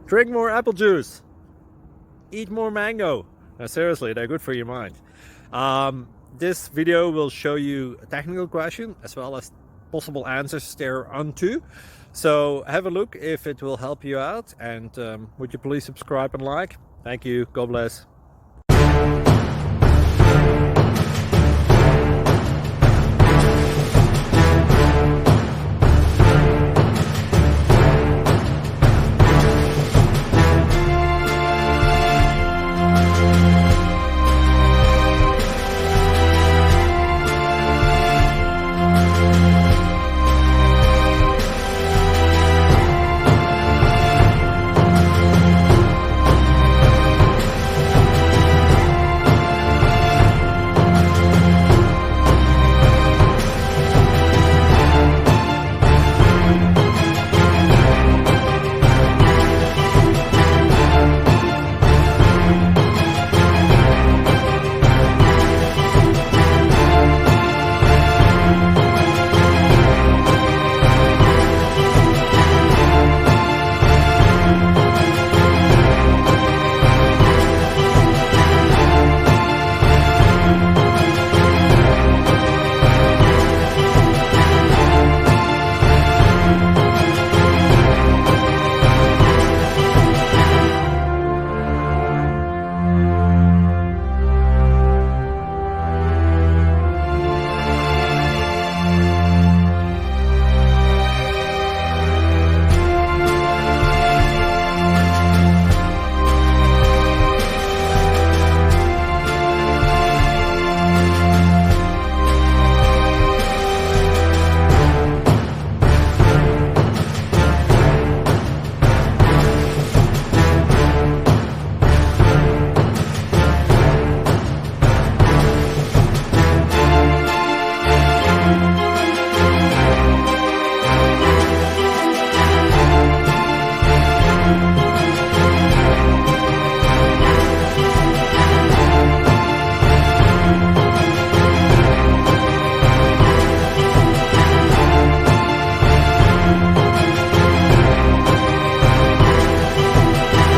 Drink more apple juice. Eat more mango. No, seriously, they're good for your mind. This video will show you a technical question as well as possible answers thereunto. So have a look if it will help you out, and would you please subscribe and like? Thank you. God bless.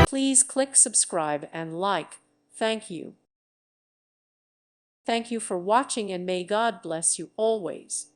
Please click subscribe and like. Thank you. Thank you for watching, and may God bless you always.